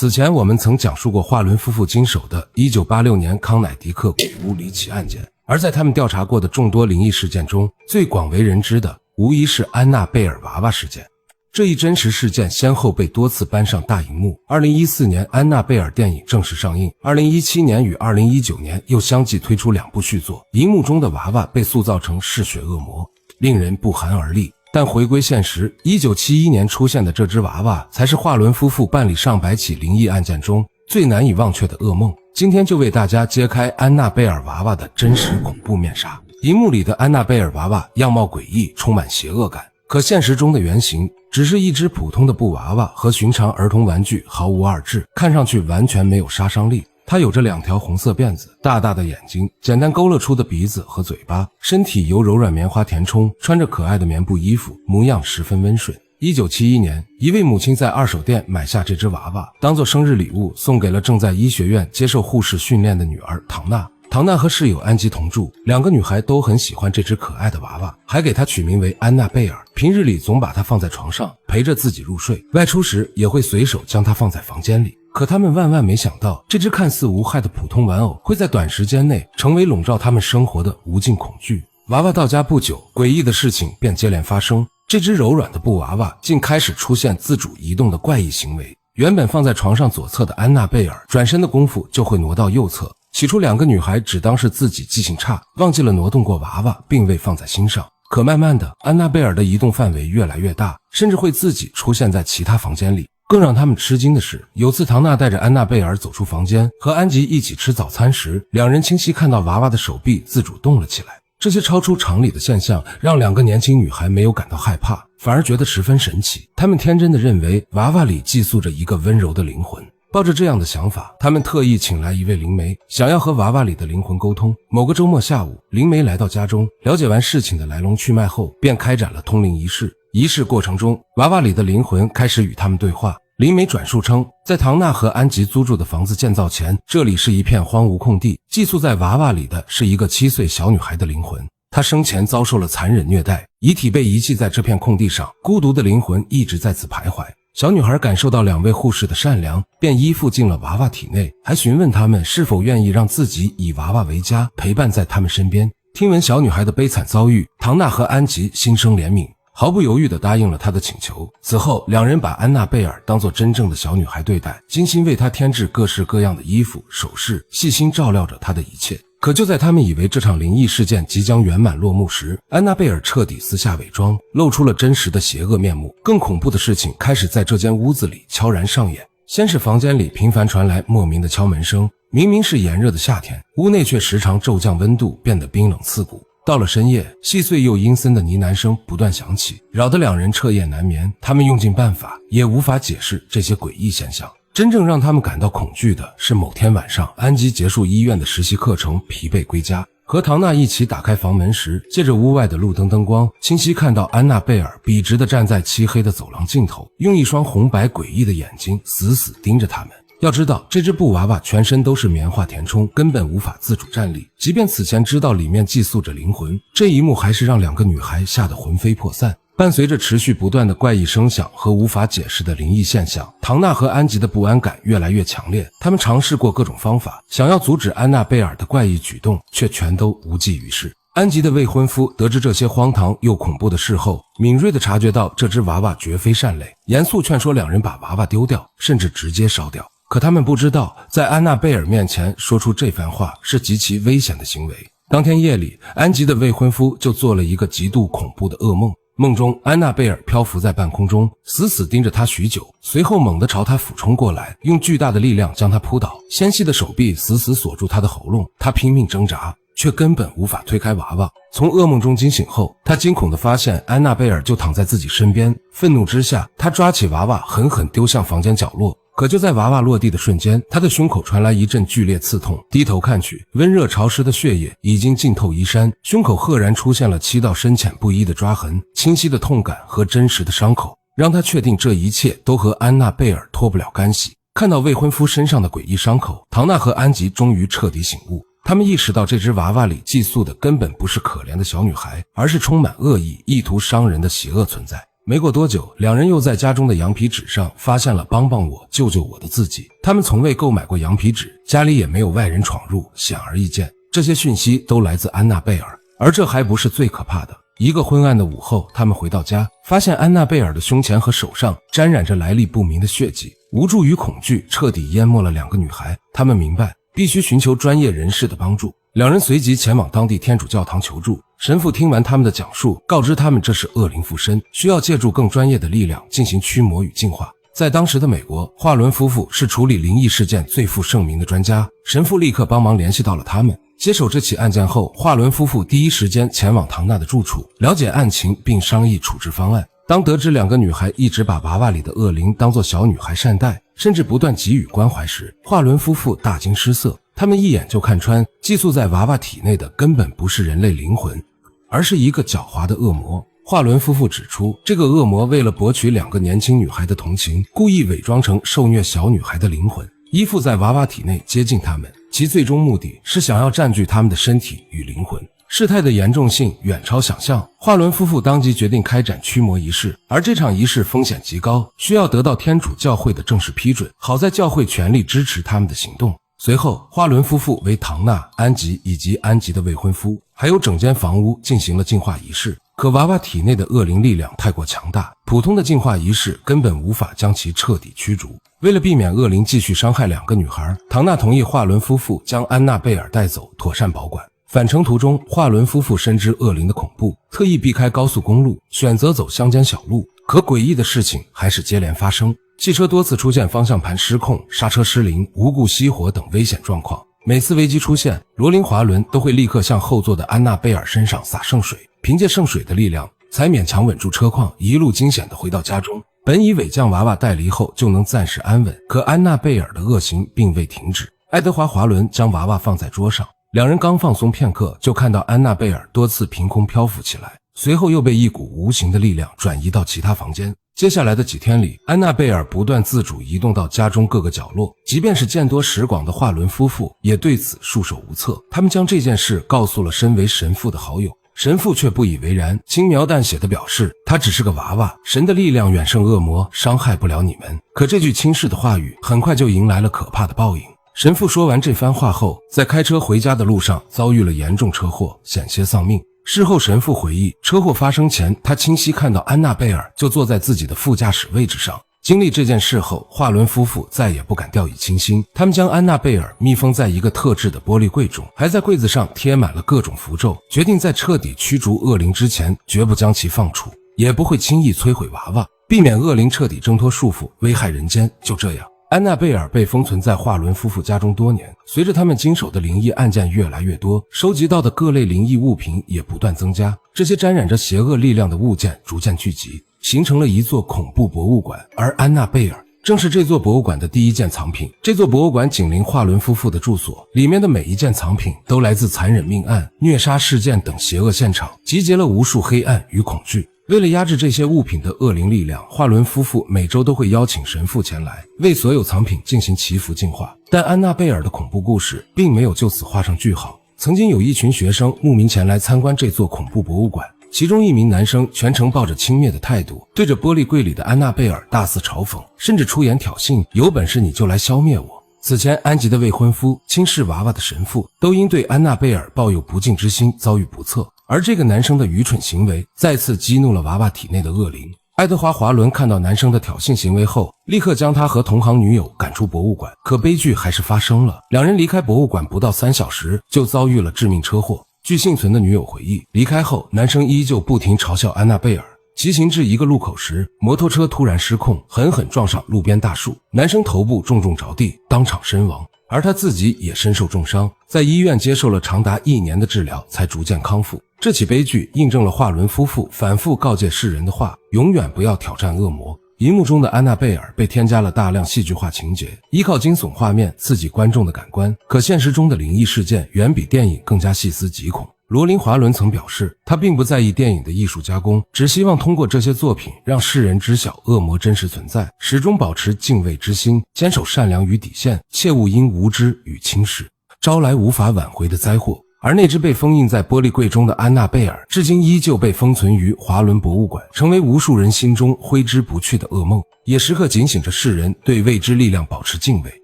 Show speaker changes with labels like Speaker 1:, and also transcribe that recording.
Speaker 1: 此前我們曾講述過華倫夫婦經手的1986年康乃狄克鬼屋離奇案件，而在他們調查過的眾多靈異事件中，最廣為人知的无疑是安娜貝爾娃娃事件。這一真實事件先後被多次搬上大熒幕。2014年安娜貝爾電影正式上映，2017年與2019年又相繼推出2部續作，熒幕中的娃娃被塑造成嗜血惡魔，令人不寒而栗。但回歸現實，1971年出現的這只娃娃才是华倫夫婦辦理上百起靈異案件中最難以忘卻的噩夢。今天就為大家揭開安娜貝爾娃娃的真實恐怖面紗。熒幕裡的安娜貝爾娃娃樣貌詭異，充滿邪惡感，可現實中的原型只是一只普通的布娃娃，和尋常兒童玩具毫無二致，看上去完全沒有杀傷力。它有着2條紅色辮子，大大的眼睛，簡單勾勒出的鼻子和嘴巴，身體由柔軟棉花填充，穿着可愛的棉布衣服，模樣十分温顺。1971年，一位母親在二手店買下這只娃娃，當做生日禮物送給了正在醫學院接受護士訓練的女兒唐娜。唐娜和室友安吉同住，2個女孩都很喜歡這只可愛的娃娃，還給她取名為安娜貝爾。平日裡總把它放在床上陪着自己入睡，外出時也会隨手將它放在房間裡。可他們萬萬沒想到，這只看似无害的普通玩偶会在短時間內成為籠罩他們生活的無盡恐懼。娃娃到家不久，詭異的事情便接連發生。這只柔軟的布娃娃竟開始出現自主移動的怪異行為。原本放在床上左側的安娜貝爾，轉身的功夫就會挪到右側。起初2個女孩只當是自己記性差，忘記了挪動過娃娃，並未放在心上。可慢慢的，安娜貝爾的移動範圍越來越大，甚至会自己出現在其他房間裡。更讓他們吃驚的是，有次唐娜带着安娜貝爾走出房間，和安吉一起吃早餐时，2人清晰看到娃娃的手臂自主動了起來。這些超出常理的現象讓2個年輕女孩沒有感到害怕，反而覺得十分神奇。她們天真的認為娃娃裡寄宿着一個溫柔的靈魂。抱着這樣的想法，他們特意請來一位靈媒，想要和娃娃裡的靈魂溝通。某個周末下午，靈媒來到家中，了解完事情的來龍去脈後，便開展了通靈儀式。儀式過程中，娃娃裡的靈魂開始與他們对話。靈媒轉述稱，在唐娜和安吉租住的房子建造前，這裡是一片荒蕪空地，寄宿在娃娃裡的是一個7歲小女孩的靈魂。她生前遭受了殘忍虐待，遺體被遺棄在這片空地上，孤獨的靈魂一直在此徘徊。小女孩感受到2位護士的善良，便依附進了娃娃體內，還詢問他們是否願意讓自己以娃娃為家，陪伴在他們身邊。聽聞小女孩的悲慘遭遇，唐娜和安吉心生憐憫，毫不猶豫地答應了她的請求。此後，2人把安娜貝爾當作真正的小女孩對待，精心為她添置各式各樣的衣服、首飾，細心照料着她的一切。可就在他們以為這場靈異事件即將圓滿落幕時，安娜貝爾徹底撕下偽裝，露出了真實的邪惡面目。更恐怖的事情開始在這間屋子裡悄然上演。先是房間裡頻繁傳來莫名的敲門聲，明明是炎熱的夏天，屋內卻時常驟降溫度，變得冰冷刺骨。到了深夜，細碎又陰森的呢喃聲不斷響起，擾得2人徹夜難眠。他們用盡辦法，也無法解釋這些詭異現象。真正讓他們感到恐懼的是某天晚上，安吉結束醫院的實習課程，疲憊歸家，和唐娜一起打開房門時，借着屋外的路燈燈光，清晰看到安娜貝爾筆直地站在漆黑的走廊盡頭，用一雙紅白詭異的眼睛死死盯着他們。要知道，這只布娃娃全身都是棉花填充，根本無法自主站立。即便此前知道裡面寄宿着靈魂，這一幕還是讓2個女孩嚇得魂飛魄散。伴隨着持續不斷的怪異聲響和無法解釋的靈異現象，唐娜和安吉的不安感越來越強烈。他們嘗試過各種方法，想要阻止安娜貝爾的怪異舉動，卻全都無濟於事。安吉的未婚夫得知這些荒唐又恐怖的事後，敏銳地察覺到這只娃娃絕非善類，嚴肅勸說2人把娃娃丟掉，甚至直接燒掉。可他們不知道，在安娜貝爾面前說出這番話是極其危險的行為。當天夜裡，安吉的未婚夫就做了一個極度恐怖的噩夢。夢中，安娜貝爾漂浮在半空中，死死盯着他許久，隨後猛地朝他俯衝過來，用巨大的力量將他撲倒，纖細的手臂死死鎖住他的喉嚨。他拼命掙扎，卻根本無法推開娃娃。從噩夢中驚醒後，他驚恐地發現安娜貝爾就躺在自己身邊。憤怒之下，他抓起娃娃狠狠丟向房間角落。可就在娃娃落地的瞬間，他的胸口傳來一陣劇烈刺痛，低頭看去，溫熱潮濕的血液已經浸透衣衫，胸口赫然出現了7道深淺不一的抓痕，清晰的痛感和真實的傷口讓他確定這一切都和安娜貝爾脫不了干係。看到未婚夫身上的詭異傷口，唐娜和安吉終於徹底醒悟。他們意識到這只娃娃裡寄宿的根本不是可憐的小女孩，而是充滿惡意、意圖傷人的邪惡存在。沒過多久，兩人又在家中的羊皮紙上發現了幫幫我救救我的字跡。他們從未購買過羊皮紙，家裡也沒有外人闖入，顯而易見，這些訊息都來自安娜貝爾。而這還不是最可怕的。一個昏暗的午後，他們回到家，發现安娜貝爾的胸前和手上沾染着来歷不明的血跡。无助與恐懼徹底淹沒了兩個女孩，他們明白必須尋求專業人士的幫助。兩人隨即前往當地天主教堂求助。神父聽完他們的講述，告知他們這是惡靈附身，需要借助更專業的力量進行驅魔與淨化。在當時的美國，華倫夫婦是處理靈異事件最负盛名的專家，神父立刻幫忙聯繫到了他們。接手這起案件後，華倫夫婦第一時間前往唐娜的住處，了解案情並商議處置方案。當得知兩個女孩一直把娃娃裡的惡靈當作小女孩善待，甚至不斷給予關懷時，華倫夫婦大驚失色。他們一眼就看穿，寄宿在娃娃體內的根本不是人類靈魂，而是一個狡猾的惡魔。華倫夫婦指出，這個惡魔為了博取兩個年輕女孩的同情，故意偽裝成受虐小女孩的靈魂，依附在娃娃體內接近她們，其最終目的是想要佔據她們的身體與靈魂。事態的嚴重性遠超想象，華倫夫婦當即決定開展驅魔儀式，而這場儀式風險極高，需要得到天主教會的正式批准，好在教會全力支持他們的行動。隨後，華倫夫婦為唐娜、安吉以及安吉的未婚夫，還有整間房屋進行了净化儀式。可娃娃體內的惡靈力量太過強大，普通的净化儀式根本無法將其徹底驅逐。為了避免惡靈繼續傷害兩個女孩，唐娜同意華倫夫婦將安娜貝爾帶走，妥善保管。返程途中，華倫夫婦深知惡靈的恐怖，特意避開高速公路，選擇走鄉間小路。可詭異的事情還是接連發生，汽車多次出現方向盤失控、剎車失靈、無故熄火等危險狀況。每次危機出現，羅琳·華倫都會立刻向後座的安娜貝爾身上灑聖水，憑借聖水的力量，才勉強穩住車況，一路驚險地回到家中。本以為將娃娃帶離後就能暫時安穩，可安娜貝爾的惡行並未停止。愛德華·華倫將娃娃放在桌上，兩人剛放鬆片刻，就看到安娜貝爾多次憑空漂浮起來，隨後又被一股無形的力量轉移到其他房間。接下來的幾天裡，安娜貝爾不斷自主移動到家中各個角落，即便是見多識廣的華倫夫婦也對此束手無策。他們將這件事告訴了身為神父的好友，神父卻不以為然，輕描淡寫地表示他只是個娃娃，神的力量遠勝惡魔，傷害不了你們。可這句輕視的話語很快就迎來了可怕的報應。神父說完這番話後，在開車回家的路上遭遇了嚴重車禍，險些喪命。事後神父回憶，車禍發生前，他清晰看到安娜貝爾就坐在自己的副駕駛位置上。經歷這件事後，華倫夫婦再也不敢掉以輕心，他們將安娜貝爾密封在一個特制的玻璃櫃中，還在櫃子上貼滿了各種符咒，決定在徹底驅逐惡靈之前，絕不將其放出，也不會輕易摧毀娃娃，避免惡靈徹底掙脫束縛，危害人間。就這樣，安娜貝爾被封存在華倫夫婦家中多年，隨着他們經手的靈異案件越來越多，收集到的各類靈異物品也不斷增加，這些沾染着邪惡力量的物件逐漸聚集，形成了一座恐怖博物馆。而安娜貝爾正是這座博物馆的第一件藏品。這座博物館緊鄰華倫夫婦的住所，裡面的每一件藏品都來自殘忍命案、虐殺事件等邪惡現場，集結了無數黑暗與恐懼。為了壓制這些物品的惡靈力量，華倫夫婦每周都會邀請神父前來，為所有藏品進行祈福淨化。但安娜貝爾的恐怖故事並沒有就此畫上句號。曾經有一群學生慕名前來參觀這座恐怖博物館，其中一名男生全程抱着輕蔑的態度，對着玻璃櫃裡的安娜貝爾大肆嘲諷，甚至出言挑釁，有本事你就來消滅我。此前安吉的未婚夫、轻视娃娃的神父都因对安娜貝爾抱有不敬之心遭遇不測，而這個男生的愚蠢行為再次激怒了娃娃體内的惡靈。愛德華·華倫看到男生的挑釁行為後，立刻將他和同行女友趕出博物館。可悲劇還是發生了，兩人離開博物館不到3小時就遭遇了致命車禍。据幸存的女友回憶，離開後男生依舊不停嘲笑安娜貝爾。騎行至一個路口時，摩托車突然失控，狠狠撞上路邊大樹，男生頭部重重着地，當場身亡，而他自己也身受重傷，在醫院接受了長達1年的治療才逐漸康復。這起悲劇印證了華倫夫婦反覆告誡世人的話，永遠不要挑戰惡魔。熒幕中的安娜貝爾被添加了大量戲劇化情節，依靠驚悚畫面刺激觀眾的感官，可現實中的靈異事件遠比電影更加細思極恐。羅琳·華倫曾表示，他並不在意電影的藝術加工，只希望通過這些作品讓世人知曉惡魔真實存在，始終保持敬畏之心，堅守善良與底線，切勿因無知與輕視招來無法挽回的災禍。而那只被封印在玻璃櫃中的安娜貝爾，至今依舊被封存於華倫博物館，成為無數人心中揮之不去的噩夢，也時刻警醒着世人對未知力量保持敬畏。